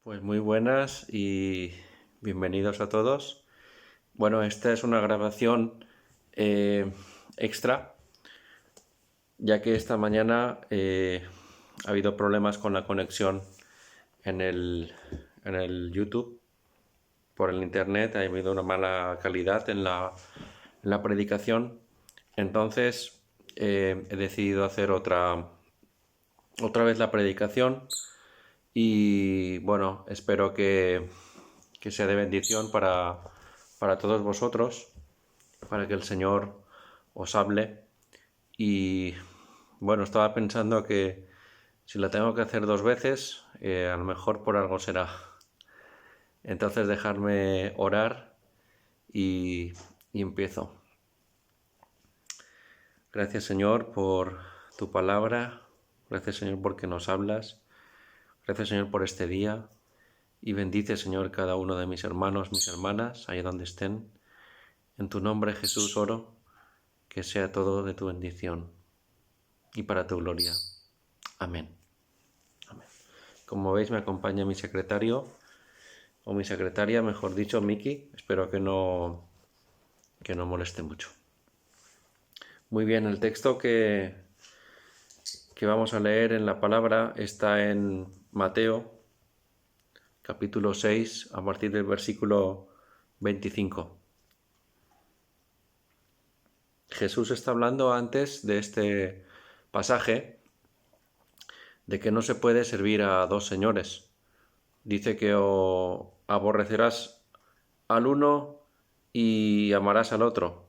Pues muy buenas y bienvenidos a todos. Bueno, esta es una grabación eh, extra, ya que esta mañana ha habido problemas con la conexión en el YouTube, por el internet, ha habido una mala calidad en la predicación. Entonces he decidido hacer otra vez la predicación y bueno, espero que sea de bendición para todos vosotros, para que el Señor os hable. Y bueno, estaba pensando que si la tengo que hacer dos veces, a lo mejor por algo será. Entonces dejarme orar y, y empiezo. Gracias, Señor, por tu palabra. Gracias, Señor, porque nos hablas. Gracias, Señor, por este día. Y bendice, Señor, cada uno de mis hermanos, mis hermanas, allá donde estén. En tu nombre, Jesús, oro, que sea todo de tu bendición y para tu gloria. Amén. Amén. Como veis, me acompaña mi secretario, o mi secretaria, mejor dicho, Miki. Espero que no moleste mucho. Muy bien, el texto que vamos a leer en la palabra está en Mateo, capítulo 6, a partir del versículo 25. Jesús está hablando antes de este pasaje de que no se puede servir a dos señores. Dice que o aborrecerás al uno y amarás al otro.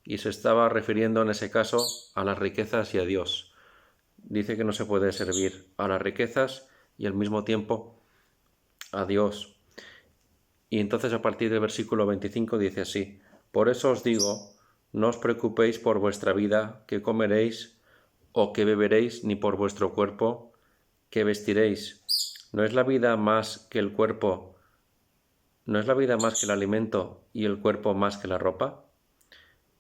Y se estaba refiriendo en ese caso a las riquezas y a Dios. Dice que no se puede servir a las riquezas y al mismo tiempo a Dios. Y entonces a partir del versículo 25 dice así: Por eso os digo, no os preocupéis por vuestra vida, qué comeréis o qué beberéis, ni por vuestro cuerpo, qué vestiréis. ¿No es la vida más que el cuerpo? ¿No es la vida más que el alimento y el cuerpo más que la ropa?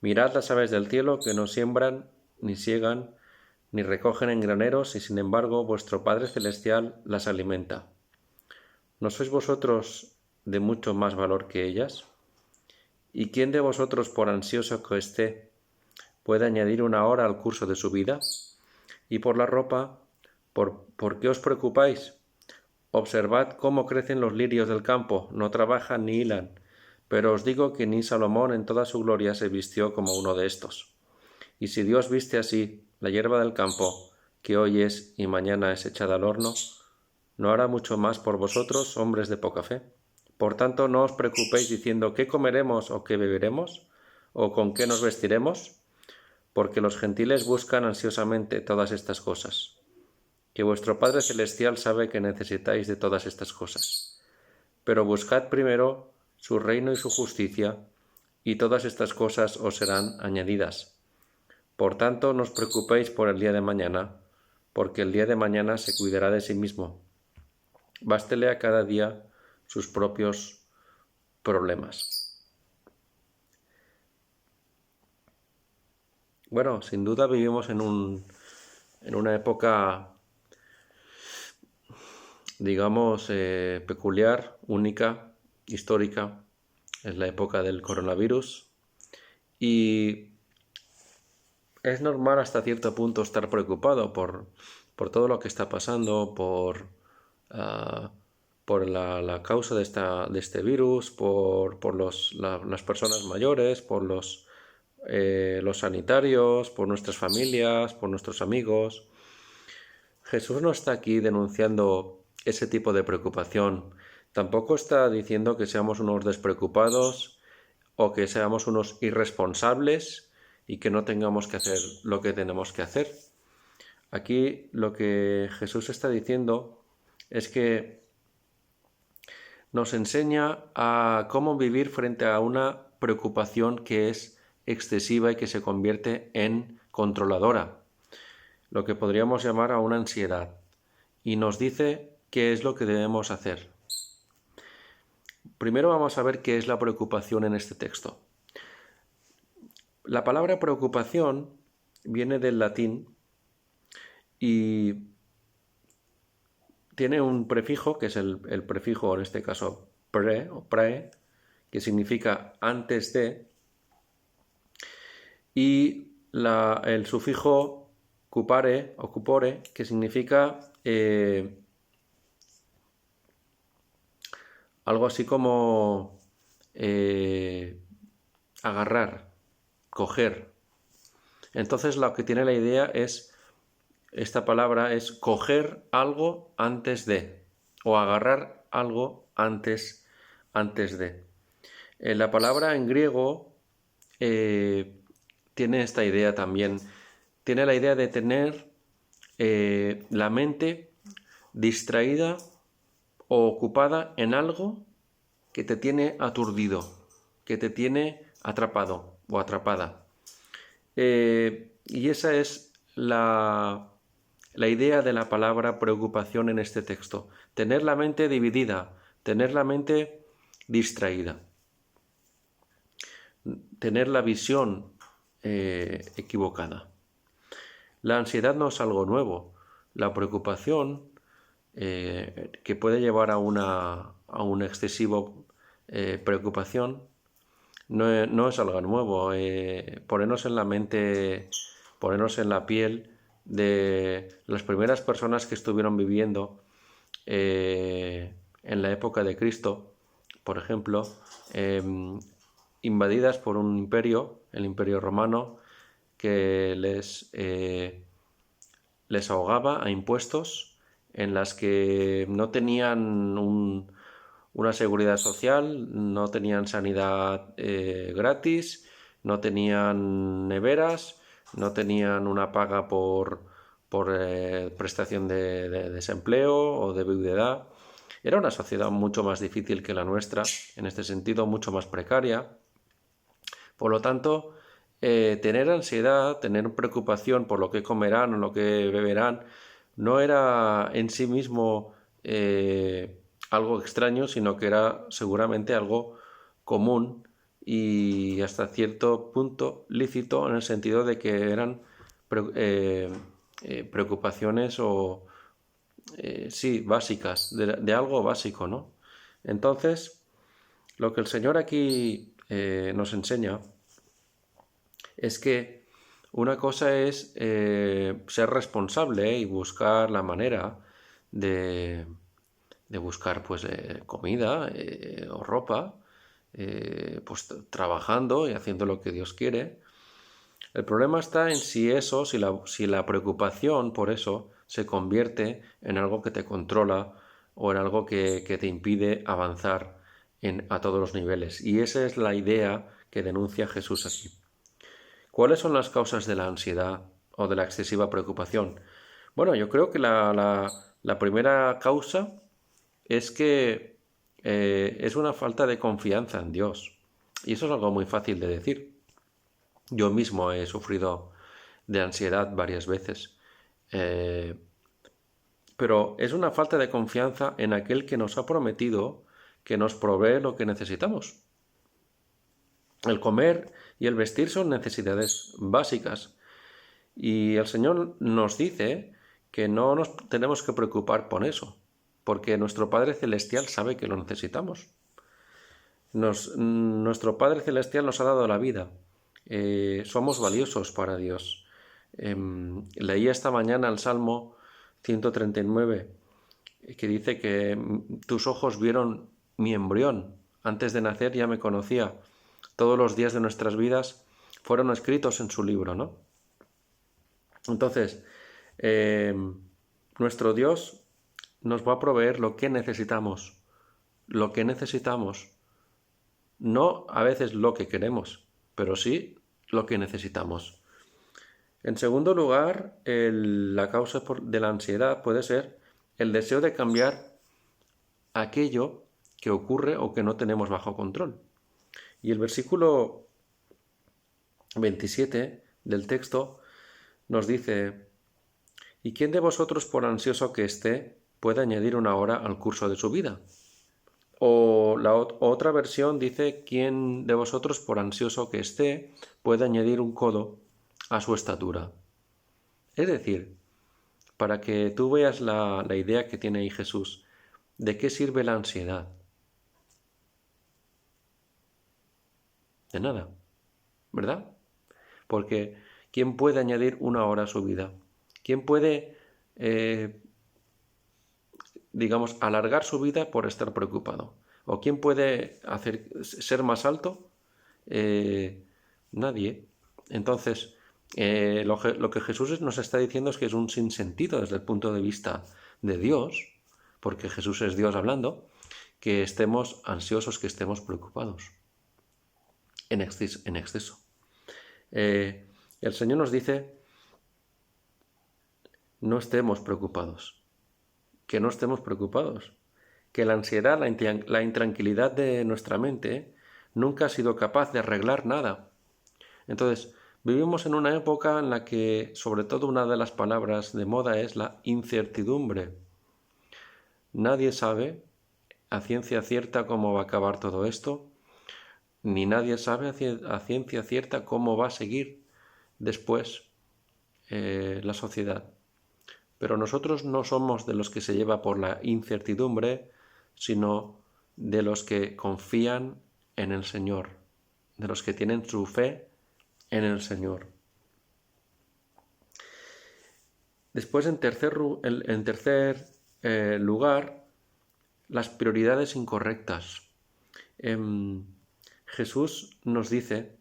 Mirad las aves del cielo, que no siembran, ni siegan, ni recogen en graneros, y sin embargo vuestro Padre Celestial las alimenta. ¿No sois vosotros de mucho más valor que ellas? ¿Y quién de vosotros, por ansioso que esté, puede añadir una hora al curso de su vida? Y por la ropa, ¿por qué os preocupáis? Observad cómo crecen los lirios del campo, no trabajan ni hilan, pero os digo que ni Salomón en toda su gloria se vistió como uno de estos. Y si Dios viste así la hierba del campo, que hoy es y mañana es echada al horno, ¿no hará mucho más por vosotros, hombres de poca fe? Por tanto, no os preocupéis diciendo ¿qué comeremos o qué beberemos? ¿O con qué nos vestiremos? Porque los gentiles buscan ansiosamente todas estas cosas. Que vuestro Padre Celestial sabe que necesitáis de todas estas cosas. Pero buscad primero su reino y su justicia, y todas estas cosas os serán añadidas. Por tanto, no os preocupéis por el día de mañana, porque el día de mañana se cuidará de sí mismo. Bástele a cada día sus propios problemas. Bueno, sin duda vivimos en una época, digamos, peculiar, única, histórica. Es la época del coronavirus y es normal hasta cierto punto estar preocupado por todo lo que está pasando, ah, por la causa de este virus, por las personas mayores, por los sanitarios, por nuestras familias, por nuestros amigos. Jesús no está aquí denunciando ese tipo de preocupación. Tampoco está diciendo que seamos unos despreocupados o que seamos unos irresponsables y que no tengamos que hacer lo que tenemos que hacer. Aquí lo que Jesús está diciendo es que nos enseña a cómo vivir frente a una preocupación que es excesiva y que se convierte en controladora, lo que podríamos llamar a una ansiedad, y nos dice qué es lo que debemos hacer. Primero vamos a ver qué es la preocupación en este texto. La palabra preocupación viene del latín y tiene un prefijo, que es el prefijo, en este caso, pre o prae, que significa antes de, y el sufijo cupare o cupore, que significa algo así como agarrar, coger. Entonces lo que tiene la idea es, esta palabra es coger algo antes de, o agarrar algo antes de. La palabra en griego tiene esta idea también. Tiene la idea de tener la mente distraída o ocupada en algo que te tiene aturdido, que te tiene atrapado o atrapada. Y esa es la idea de la palabra preocupación en este texto. Tener la mente dividida, tener la mente distraída, tener la visión equivocada. La ansiedad no es algo nuevo. La preocupación, que puede llevar a un excesivo preocupación, no es algo nuevo. Ponernos en la mente, ponernos en la piel de las primeras personas que estuvieron viviendo en la época de Cristo, por ejemplo, invadidas por un imperio, el Imperio Romano, que les ahogaba a impuestos, en las que no tenían una seguridad social, no tenían sanidad gratis, no tenían neveras, no tenían una paga por prestación de desempleo o de viudedad. Era una sociedad mucho más difícil que la nuestra, en este sentido, mucho más precaria. Por lo tanto, tener ansiedad, tener preocupación por lo que comerán o lo que beberán, no era en sí mismo algo extraño, sino que era seguramente algo común y hasta cierto punto lícito, en el sentido de que eran preocupaciones sí, básicas, de algo básico, ¿no? Entonces, lo que el Señor aquí nos enseña es que una cosa es ser responsable y buscar la manera de buscar pues comida o ropa, pues trabajando y haciendo lo que Dios quiere. El problema está en si la preocupación por eso se convierte en algo que te controla o en algo que te impide avanzar a todos los niveles. Y esa es la idea que denuncia Jesús aquí. ¿Cuáles son las causas de la ansiedad o de la excesiva preocupación? Bueno, yo creo que la primera causa es que es una falta de confianza en Dios. Y eso es algo muy fácil de decir. Yo mismo he sufrido de ansiedad varias veces. Pero es una falta de confianza en aquel que nos ha prometido que nos provee lo que necesitamos. El comer y el vestir son necesidades básicas. Y el Señor nos dice que no nos tenemos que preocupar por eso, porque nuestro Padre Celestial sabe que lo necesitamos. Nuestro Padre Celestial nos ha dado la vida. Somos valiosos para Dios. Leí esta mañana el Salmo 139, que dice que tus ojos vieron mi embrión. Antes de nacer ya me conocía. Todos los días de nuestras vidas fueron escritos en su libro, ¿no? Entonces, nuestro Dios nos va a proveer lo que necesitamos. Lo que necesitamos. No a veces lo que queremos, pero sí lo que necesitamos. En segundo lugar, la causa de la ansiedad puede ser el deseo de cambiar aquello que ocurre o que no tenemos bajo control. Y el versículo 27 del texto nos dice: ¿y quién de vosotros, por ansioso que esté, puede añadir una hora al curso de su vida? O la otra versión dice: ¿quién de vosotros, por ansioso que esté, puede añadir un codo a su estatura? Es decir, para que tú veas la idea que tiene ahí Jesús. ¿De qué sirve la ansiedad? De nada, ¿verdad? Porque ¿quién puede añadir una hora a su vida? ¿Quién puede, digamos, alargar su vida por estar preocupado? ¿O quién puede ser más alto? Nadie. Entonces, lo que Jesús nos está diciendo es que es un sinsentido desde el punto de vista de Dios, porque Jesús es Dios hablando, que estemos ansiosos, que estemos preocupados en exceso. El Señor nos dice, no estemos preocupados, que no estemos preocupados, que la ansiedad, la intranquilidad de nuestra mente nunca ha sido capaz de arreglar nada. Entonces, vivimos en una época en la que, sobre todo, una de las palabras de moda es la incertidumbre. Nadie sabe a ciencia cierta cómo va a acabar todo esto, ni nadie sabe a ciencia cierta cómo va a seguir después la sociedad. Pero nosotros no somos de los que se lleva por la incertidumbre, sino de los que confían en el Señor, de los que tienen su fe en el Señor. Después, en tercer lugar, las prioridades incorrectas. Jesús nos dice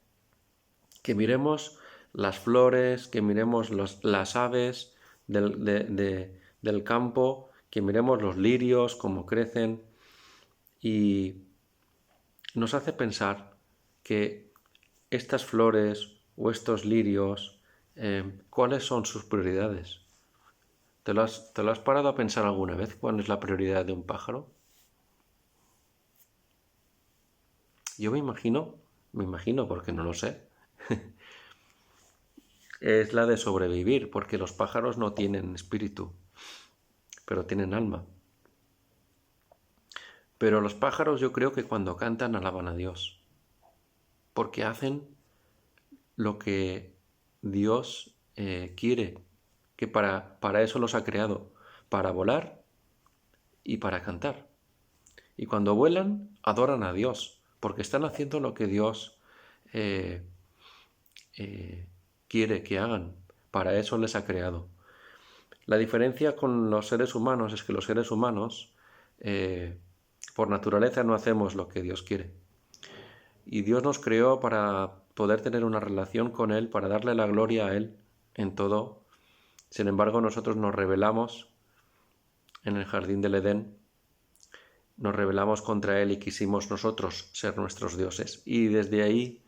que miremos las flores, que miremos las aves del campo, que miremos los lirios, cómo crecen, y nos hace pensar que estas flores o estos lirios, ¿cuáles son sus prioridades? ¿Te lo has parado a pensar alguna vez cuál es la prioridad de un pájaro? Yo me imagino porque no lo sé, es la de sobrevivir, porque los pájaros no tienen espíritu, pero tienen alma. Pero los pájaros yo creo que cuando cantan alaban a Dios, porque hacen lo que Dios quiere, que para eso los ha creado, para volar y para cantar. Y cuando vuelan, adoran a Dios, porque están haciendo lo que Dios quiere que hagan. Para eso les ha creado. La diferencia con los seres humanos es que los seres humanos, por naturaleza, no hacemos lo que Dios quiere. Y Dios nos creó para poder tener una relación con Él, para darle la gloria a Él en todo. Sin embargo, nosotros nos rebelamos en el jardín del Edén, nos rebelamos contra Él y quisimos nosotros ser nuestros dioses. Y desde ahí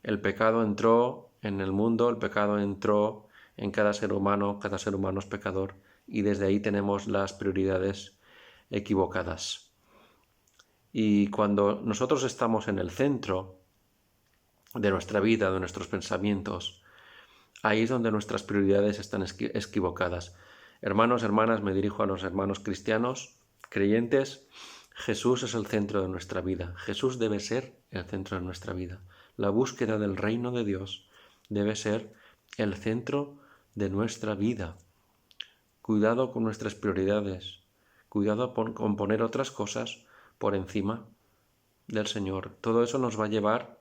el pecado entró en el mundo, el pecado entró en cada ser humano es pecador, y desde ahí tenemos las prioridades equivocadas. Y cuando nosotros estamos en el centro de nuestra vida, de nuestros pensamientos, ahí es donde nuestras prioridades están equivocadas. Hermanos, hermanas, me dirijo a los hermanos cristianos, creyentes. Jesús es el centro de nuestra vida. Jesús debe ser el centro de nuestra vida. La búsqueda del reino de Dios debe ser el centro de nuestra vida. Cuidado con nuestras prioridades. Cuidado con poner otras cosas por encima del Señor. Todo eso nos va a llevar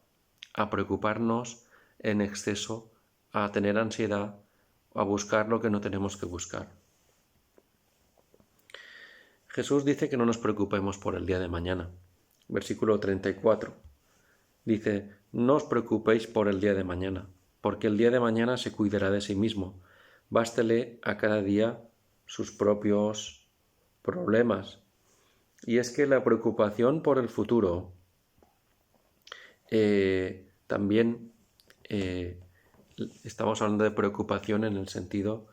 a preocuparnos en exceso, a tener ansiedad, a buscar lo que no tenemos que buscar. Jesús dice que no nos preocupemos por el día de mañana. Versículo 34. Dice, no os preocupéis por el día de mañana, porque el día de mañana se cuidará de sí mismo. Bástele a cada día sus propios problemas. Y es que la preocupación por el futuro también estamos hablando de preocupación en el sentido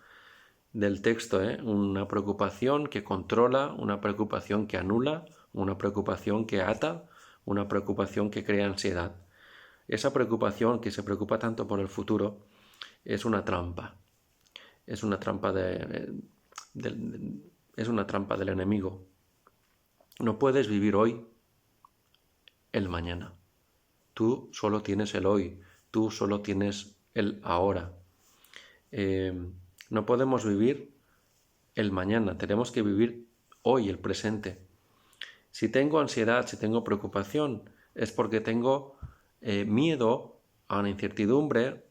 del texto, una preocupación que controla, una preocupación que anula, una preocupación que ata, una preocupación que crea ansiedad. Esa preocupación que se preocupa tanto por el futuro es una trampa. Es una trampa es una trampa del enemigo. No puedes vivir hoy el mañana. Tú solo tienes el hoy. Tú solo tienes el ahora. No podemos vivir el mañana, tenemos que vivir hoy, el presente. Si tengo ansiedad, si tengo preocupación, es porque tengo miedo a la incertidumbre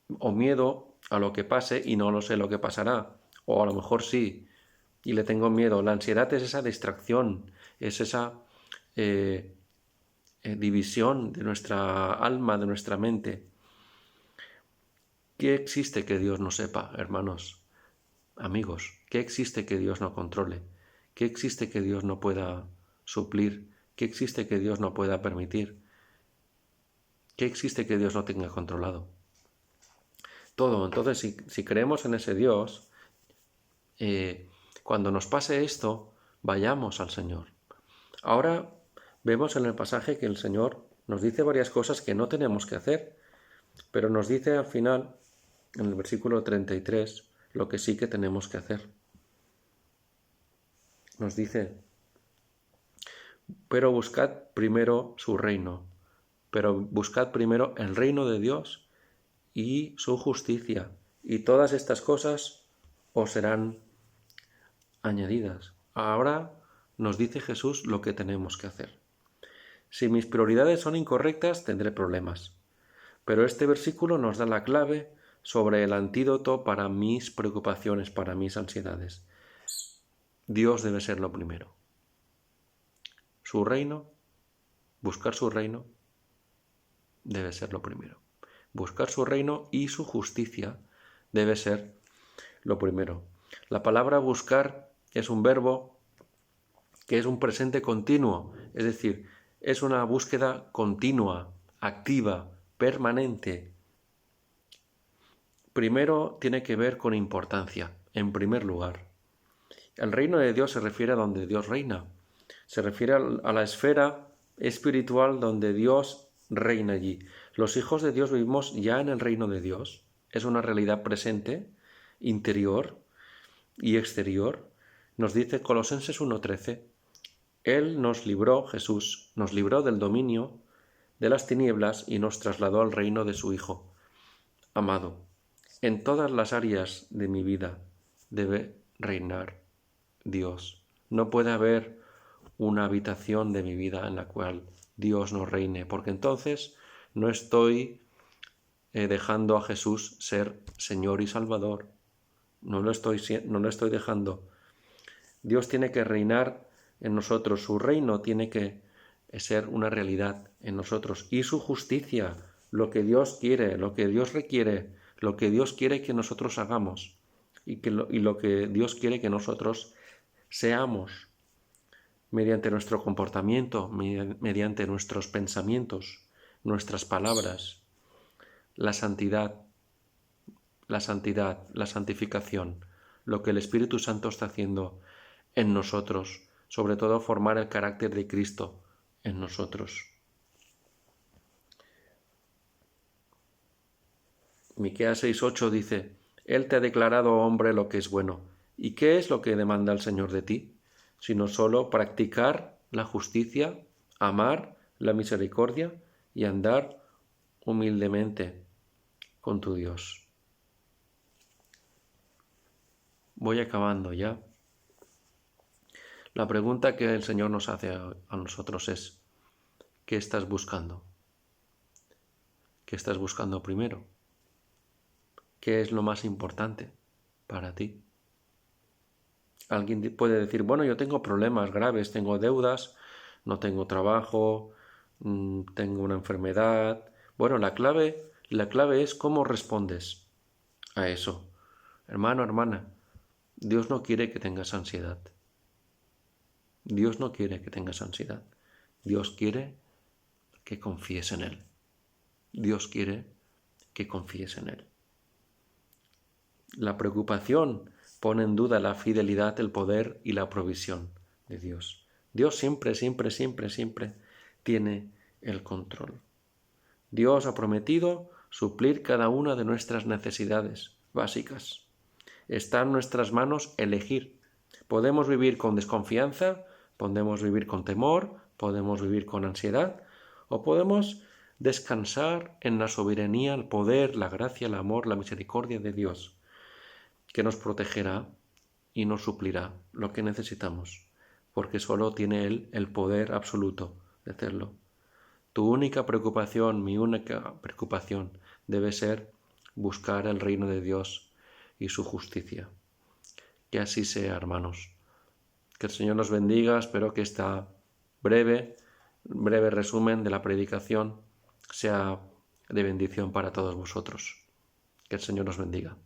o miedo a lo que pase y no lo sé lo que pasará. O a lo mejor sí, y le tengo miedo. La ansiedad es esa distracción, es esa división de nuestra alma, de nuestra mente. ¿Qué existe que Dios no sepa, hermanos, amigos? ¿Qué existe que Dios no controle? ¿Qué existe que Dios no pueda suplir? ¿Qué existe que Dios no pueda permitir? ¿Qué existe que Dios no tenga controlado? Todo. Entonces, si creemos en ese Dios, cuando nos pase esto, vayamos al Señor. Ahora vemos en el pasaje que el Señor nos dice varias cosas que no tenemos que hacer, pero nos dice al final, en el versículo 33, lo que sí que tenemos que hacer. Nos dice, pero buscad primero su reino, pero buscad primero el reino de Dios y su justicia, y todas estas cosas os serán añadidas. Ahora nos dice Jesús lo que tenemos que hacer. Si mis prioridades son incorrectas, tendré problemas. Pero este versículo nos da la clave sobre el antídoto para mis preocupaciones, para mis ansiedades. Dios debe ser lo primero. Su reino, buscar su reino, debe ser lo primero. Buscar su reino y su justicia debe ser lo primero. La palabra buscar es un verbo que es un presente continuo, es decir, es una búsqueda continua, activa, permanente. Primero tiene que ver con importancia, en primer lugar. El reino de Dios se refiere a donde Dios reina. Se refiere a la esfera espiritual donde Dios reina allí. Los hijos de Dios vivimos ya en el reino de Dios. Es una realidad presente, interior y exterior. Nos dice Colosenses 1:13. Él nos libró, Jesús, nos libró del dominio de las tinieblas y nos trasladó al reino de su Hijo amado. En todas las áreas de mi vida debe reinar Dios. No puede haber una habitación de mi vida en la cual Dios no reine, porque entonces no estoy dejando a Jesús ser Señor y Salvador. No lo estoy dejando. Dios tiene que reinar en nosotros, su reino tiene que ser una realidad en nosotros y su justicia, lo que Dios quiere, lo que Dios requiere, lo que Dios quiere que nosotros hagamos y lo que Dios quiere que nosotros seamos mediante nuestro comportamiento, mediante nuestros pensamientos, nuestras palabras, la santidad, la santificación, lo que el Espíritu Santo está haciendo en nosotros, sobre todo formar el carácter de Cristo en nosotros. Miqueas 6:8 dice, Él te ha declarado, hombre, lo que es bueno. ¿Y qué es lo que demanda el Señor de ti? Sino solo practicar la justicia, amar la misericordia y andar humildemente con tu Dios. Voy acabando ya. La pregunta que el Señor nos hace a nosotros es, ¿qué estás buscando? ¿Qué estás buscando primero? ¿Qué es lo más importante para ti? Alguien puede decir, bueno, yo tengo problemas graves, tengo deudas, no tengo trabajo, tengo una enfermedad. Bueno, la clave es cómo respondes a eso. Hermano, hermana, Dios no quiere que tengas ansiedad. Dios no quiere que tengas ansiedad. Dios quiere que confíes en Él. Dios quiere que confíes en Él. La preocupación pone en duda la fidelidad, el poder y la provisión de Dios. Dios siempre tiene el control. Dios ha prometido suplir cada una de nuestras necesidades básicas. Está en nuestras manos elegir. Podemos vivir con desconfianza, podemos vivir con temor, podemos vivir con ansiedad, o podemos descansar en la soberanía, el poder, la gracia, el amor, la misericordia de Dios, que nos protegerá y nos suplirá lo que necesitamos, porque solo tiene Él el poder absoluto de hacerlo. Tu única preocupación, mi única preocupación, debe ser buscar el reino de Dios y su justicia. Que así sea, hermanos. Que el Señor nos bendiga. Espero que esta breve resumen de la predicación sea de bendición para todos vosotros. Que el Señor nos bendiga.